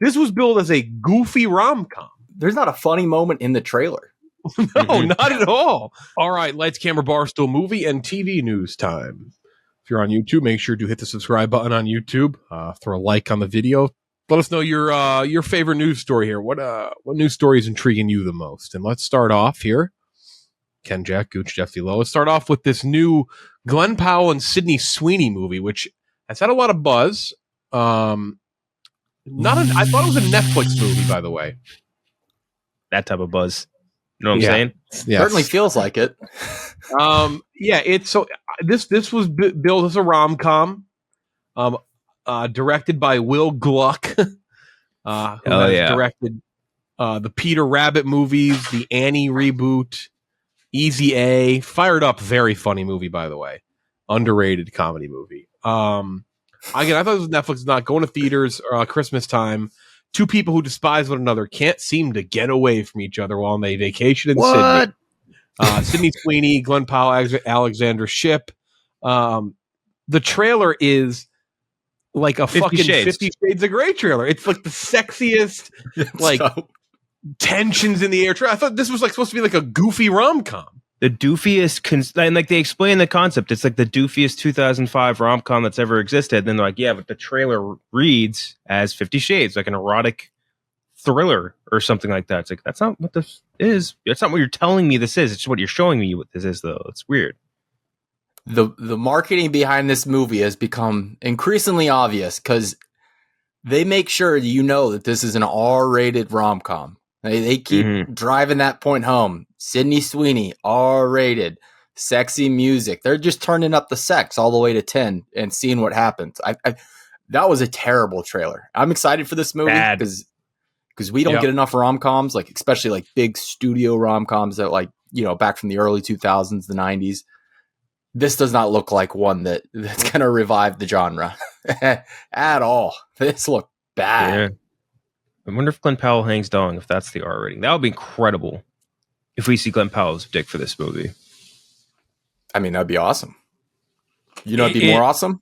This was billed as a goofy rom-com. There's not a funny moment in the trailer. No, not at all. All right, lights, camera, Barstool movie and TV news time. If you're on YouTube, make sure to hit the subscribe button on YouTube. Throw a like on the video. Let us know your favorite news story here. What news story is intriguing you the most? And let's start off here. Ken, Jack, Gooch, Jeff D. Lowe. Let's start off with this new Glenn Powell and Sydney Sweeney movie, which has had a lot of buzz. I thought it was a Netflix movie, by the way. That type of buzz. You know what I'm saying? Yes. Certainly feels like it. It's so this was billed as a rom-com, directed by Will Gluck, who has directed the Peter Rabbit movies, the Annie reboot, Easy A, fired up, very funny movie, by the way, underrated comedy movie. Again, I thought it was Netflix, not going to theaters Christmas time. Two people who despise one another can't seem to get away from each other while on a vacation in Sydney. Sydney Sweeney, Glenn Powell, Alexander Shipp. The trailer is like a 50 Shades of Grey trailer. It's like the sexiest, tensions in the air. I thought this was supposed to be like a goofy rom-com. The doofiest, and they explain the concept. It's like the doofiest 2005 rom-com that's ever existed. And then they're like, yeah, but the trailer reads as 50 Shades, like an erotic thriller or something like that. It's like, that's not what this is. That's not what you're telling me this is. It's what you're showing me what this is, though. It's weird. The marketing behind this movie has become increasingly obvious because they make sure that this is an R-rated rom-com. They keep driving that point home. Sydney Sweeney, R-rated, sexy music. They're just turning up the sex all the way to 10 and seeing what happens. That was a terrible trailer. I'm excited for this movie because we don't get enough rom-coms, especially big studio rom-coms that back from the early 2000s, the 90s. This does not look like one that's going to revive the genre at all. This looked bad. Yeah. I wonder if Glenn Powell hangs dong, if that's the R rating. That would be incredible if we see Glenn Powell's dick for this movie. I mean, that'd be awesome. It'd be more awesome?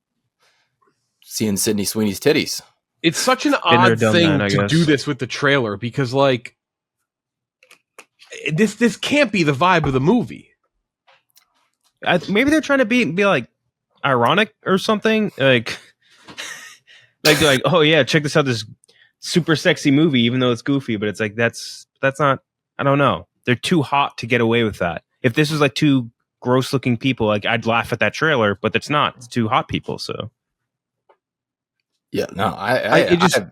Seeing Sydney Sweeney's titties. It's such an odd thing to do this with the trailer because, this can't be the vibe of the movie. Maybe they're trying to be ironic or something. Like, oh yeah, check this out, this super sexy movie, even though it's goofy, but it's that's not, I don't know. They're too hot to get away with that. If this was two gross looking people, I'd laugh at that trailer, but it's not. It's two hot people, so. Yeah, no, I have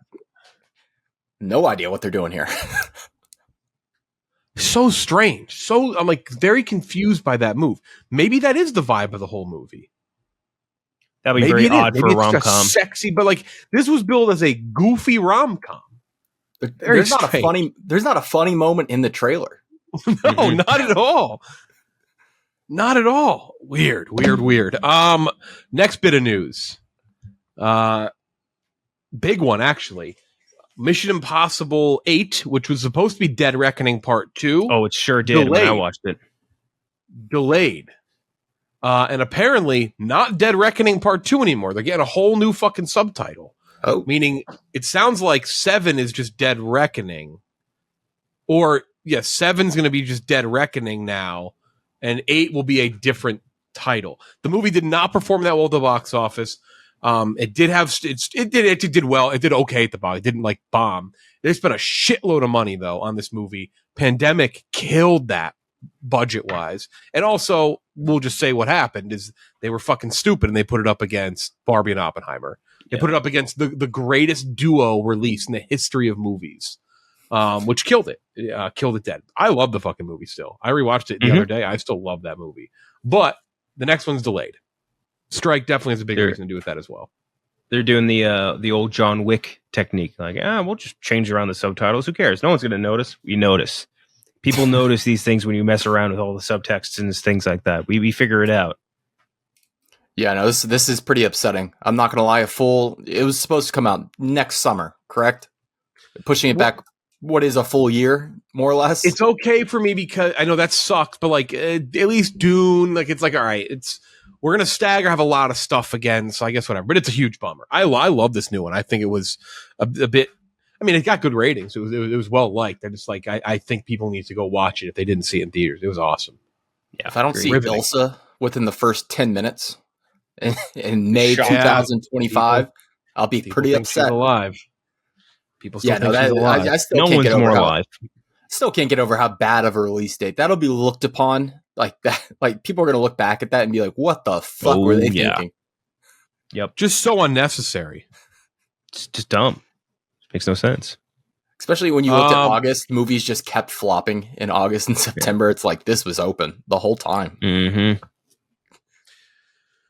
no idea what they're doing here. So strange. So I'm very confused by that move. Maybe that is the vibe of the whole movie. That'd be very odd for a rom-com. Sexy, but this was billed as a goofy rom-com. There's not a funny moment in the trailer. No, not at all. Not at all. Weird. Next bit of news. Big one, actually. Mission Impossible 8, which was supposed to be Dead Reckoning Part 2. Oh, it sure did when I watched it. Delayed. And apparently not Dead Reckoning Part 2 anymore. They're getting a whole new fucking subtitle. Oh. Meaning it sounds like 7 is just Dead Reckoning. Or, 7's going to be just Dead Reckoning now. And 8 will be a different title. The movie did not perform that well at the box office. It did well. It did okay at the box. It didn't bomb. They spent a shitload of money though on this movie. Pandemic killed that budget wise. And also we'll just say what happened is they were fucking stupid and they put it up against Barbie and Oppenheimer. They put it up against the greatest duo release in the history of movies. Which killed it. Killed it dead. I love the fucking movie still. I rewatched it the other day. I still love that movie. But the next one's delayed. Strike definitely has a big reason to do with that as well. They're doing the old John Wick technique. We'll just change around the subtitles. Who cares? No one's going to notice. We notice. People notice these things when you mess around with all the subtexts and things like that. We figure it out. Yeah, no, this is pretty upsetting. I'm not going to lie. It was supposed to come out next summer, correct? Pushing it back. What is a full year, more or less? It's okay for me because I know that sucks, but at least Dune, it's all right. We're going to stagger, have a lot of stuff again. So I guess whatever, but it's a huge bummer. I love this new one. I think it was a bit I mean, it got good ratings. It was well liked. I just like I think people need to go watch it if they didn't see it in theaters. It was awesome. Yeah, if I don't see riveting. Ilsa within the first 10 minutes in May Shock. 2025, I'll be pretty think she's upset. alive. People still think that, she's alive. I still No can't one's get over more how, alive. still can't get over how bad of a release date that'll be looked upon like that. Like people are gonna look back at that and be like, "What the fuck were they thinking?" Yep, Just so unnecessary. it's just dumb. Makes no sense. Especially when you looked at August, movies just kept flopping in August and September. It's like this was open the whole time. Mm-hmm.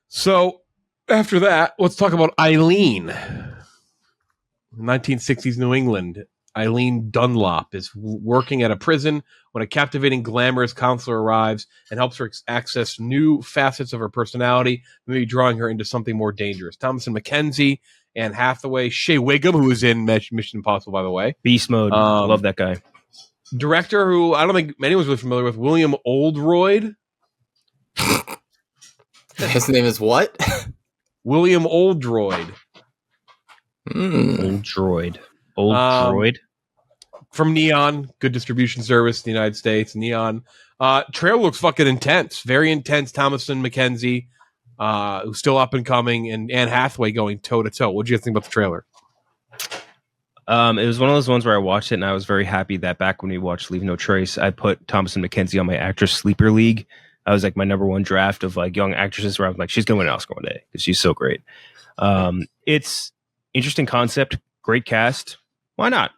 So after that, let's talk about Eileen. 1960s New England. Eileen Dunlop is working at a prison when a captivating, glamorous counselor arrives and helps her access new facets of her personality, maybe drawing her into something more dangerous. Thomasin McKenzie, Anne Hathaway, Shea Wiggum, who was in Mission Impossible, by the way. Beast mode. Love that guy. Director, who I don't think anyone's really familiar with, William Oldroyd. His name is what? William Oldroyd. Old droid. Old droid. From Neon, good distribution service in the United States. Neon. Trailer looks fucking intense. Very intense. Thomasin McKenzie, who's still up and coming, and Anne Hathaway going toe-to-toe. What did you think about the trailer? It was one of those ones where I watched it and I was very happy that back when we watched Leave No Trace, I put Thomasin McKenzie on my actress sleeper league. I was like my number one draft of like young actresses where I was like, she's going to win an Oscar one day because she's so great. It's interesting concept, great cast. Why not?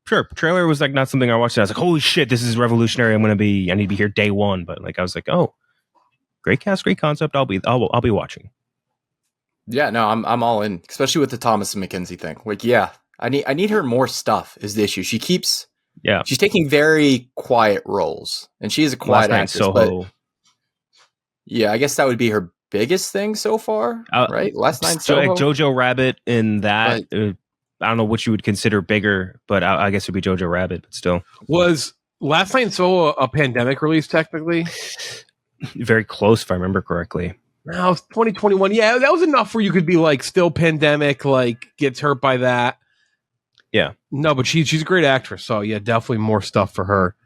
Sure. Trailer was like not something I watched. I was like, holy shit, this is revolutionary. I need to be here day one. But like I was like, oh, great cast, great concept. I'll be watching. Yeah, no, I'm all in, especially with the Thomasin McKenzie thing. Like, yeah, I need her more stuff is the issue. She's taking very quiet roles, and she is a quiet actress. But yeah, I guess that would be her biggest thing so far, right? Last Night Soho, like Jojo Rabbit in that. I don't know what you would consider bigger, but I guess it would be Jojo Rabbit. But still, was Last Night Soho a pandemic release technically? Very close, if I remember correctly. No, 2021. Yeah, that was enough where you could be like still pandemic, like gets hurt by that. Yeah. No, but she's a great actress, so yeah, definitely more stuff for her.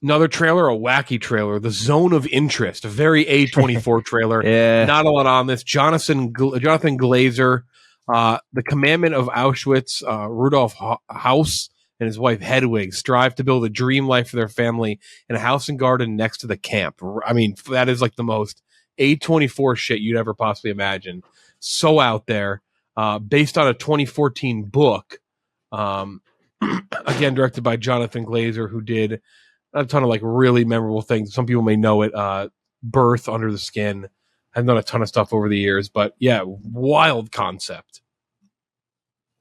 Another trailer, a wacky trailer, The Zone of Interest, a very A24 trailer. Yeah. Not a lot on this. Jonathan Glazer, The Commandment of Auschwitz, Rudolf Haus and his wife Hedwig strive to build a dream life for their family in a house and garden next to the camp. I mean, that is like the most A24 shit you'd ever possibly imagine. So out there. Based on a 2014 book, again directed by Jonathan Glazer, who did a ton of like really memorable things. Some people may know it. Birth, Under the Skin. I've done a ton of stuff over the years, but yeah, wild concept.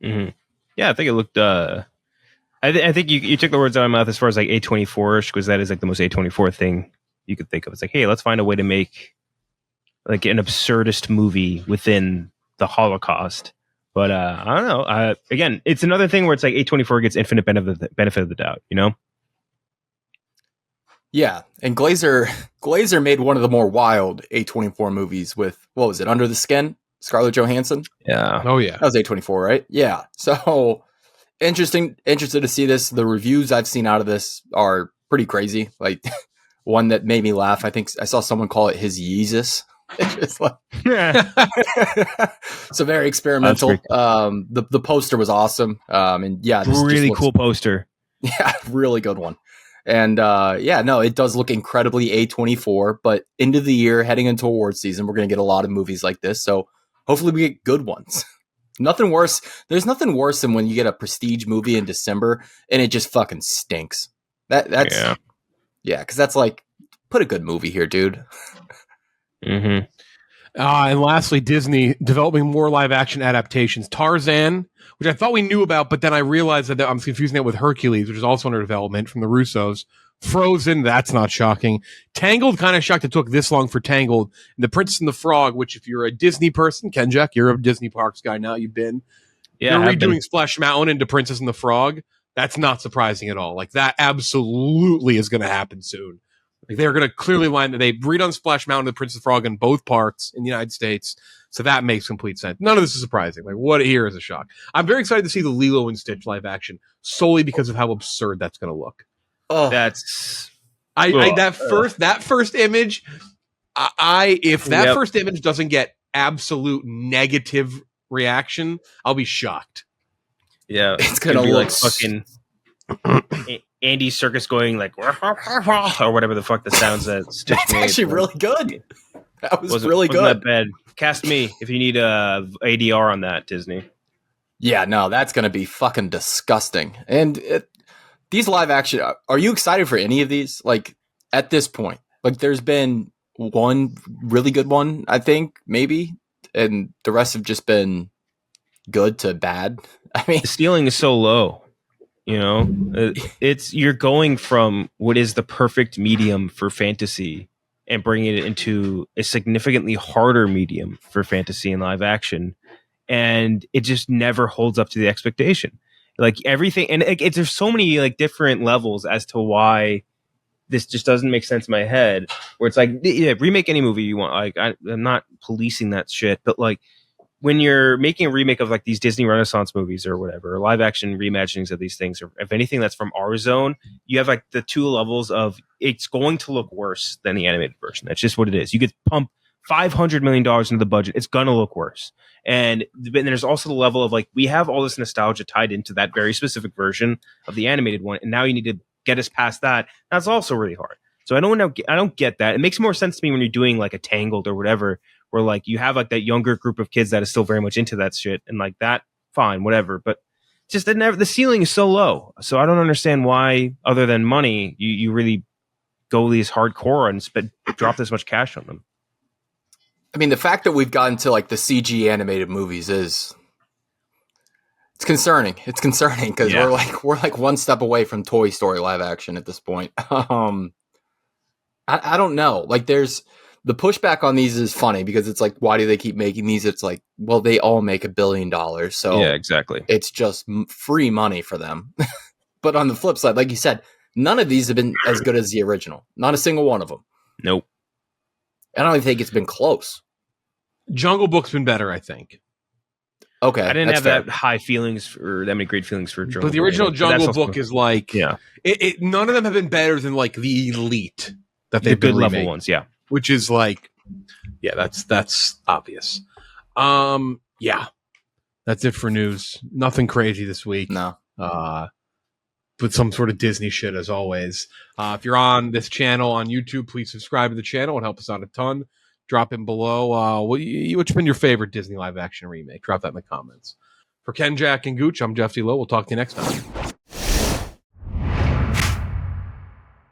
Mm-hmm. Yeah, I think it looked. I think you took the words out of my mouth as far as like A24ish, because that is like the most A24 thing you could think of. It's like, hey, let's find a way to make like an absurdist movie within the Holocaust. But I don't know. Again, it's another thing where it's like A24 gets infinite benefit of the doubt, you know? Yeah, and Glazer made one of the more wild A24 movies with, what was it, Under the Skin? Scarlett Johansson? Yeah. Oh, yeah. That was A24, right? Yeah. So, interested to see this. The reviews I've seen out of this are pretty crazy. Like, one that made me laugh, I think I saw someone call it his Yeezus. It's like, so very experimental. The poster was awesome. And yeah, really looks, cool poster. Yeah, really good one. And it does look incredibly A24, but into the year, heading into awards season, we're going to get a lot of movies like this. So hopefully we get good ones. Nothing worse. There's nothing worse than when you get a prestige movie in December and it just fucking stinks. That's because that's like, put a good movie here, dude. Mm-hmm. And lastly, Disney developing more live action adaptations. Tarzan, which I thought we knew about, but then I realized that I'm confusing it with Hercules, which is also under development from the Russos. Frozen, that's not shocking. Tangled, kind of shocked it took this long for Tangled. And The Princess and the Frog, which if you're a Disney person, Kenjack, you're a Disney Parks guy now, you've been. Yeah, you're redoing Splash Mountain into Princess and the Frog. That's not surprising at all. Like, that absolutely is going to happen soon. Like they're going to clearly line that they redone Splash Mountain and the Princess Frog in both parks in the United States. So that makes complete sense. None of this is surprising. Like what here is a shock. I'm very excited to see the Lilo and Stitch live action solely because of how absurd that's going to look. Oh, that first image. If that first image doesn't get absolute negative reaction, I'll be shocked. Yeah, it's gonna be look like fucking Andy Serkis going like or whatever the fuck the sounds that Stitch That's made. actually really good. That was really wasn't good. That bad. Cast me if you need a ADR on that, Disney. Yeah, no, that's gonna be fucking disgusting. And these live action, are you excited for any of these? Like at this point, like there's been one really good one, I think, maybe, and the rest have just been good to bad. I mean, the ceiling is so low. You know, it's you're going from what is the perfect medium for fantasy and bringing it into a significantly harder medium for fantasy and live action, and it just never holds up to the expectation. Like everything, and there's so many like different levels as to why this just doesn't make sense in my head. Where it's like, yeah, remake any movie you want. Like I'm not policing that shit, but like when you're making a remake of like these Disney Renaissance movies or whatever, or live action reimaginings of these things, or if anything that's from our zone, you have like the two levels of it's going to look worse than the animated version. That's just what it is. You could pump $500 million into the budget. It's going to look worse. And then there's also the level of like, we have all this nostalgia tied into that very specific version of the animated one. And now you need to get us past that. That's also really hard. So I don't get that. It makes more sense to me when you're doing like a Tangled or whatever, where like you have like that younger group of kids that is still very much into that shit and like that, fine, whatever. But just the ceiling is so low. So I don't understand why, other than money, you really go these hardcore and drop this much cash on them. I mean, the fact that we've gotten to like the CG animated movies it's concerning. It's concerning because we're like one step away from Toy Story live action at this point. I don't know. Like there's the pushback on these is funny because it's like, why do they keep making these? It's like, well, they all make $1 billion. So yeah, exactly. It's just free money for them. But on the flip side, like you said, none of these have been as good as the original. Not a single one of them. Nope. I don't even think it's been close. Jungle Book's been better, I think. Okay. I didn't have that high feelings or that many great feelings for Jungle Book. But the original Jungle Book is like, yeah, none of them have been better than like the elite that they've been good level remade, ones. Yeah. Which is like, yeah, that's obvious. Yeah, that's it for news. Nothing crazy this week. No. But some sort of Disney shit as always. If you're on this channel on YouTube, please subscribe to the channel and help us out a ton. Drop in below. What's been your favorite Disney live action remake? Drop that in the comments. For Ken, Jack, and Gooch, I'm Jeff D. Lowe. We'll talk to you next time.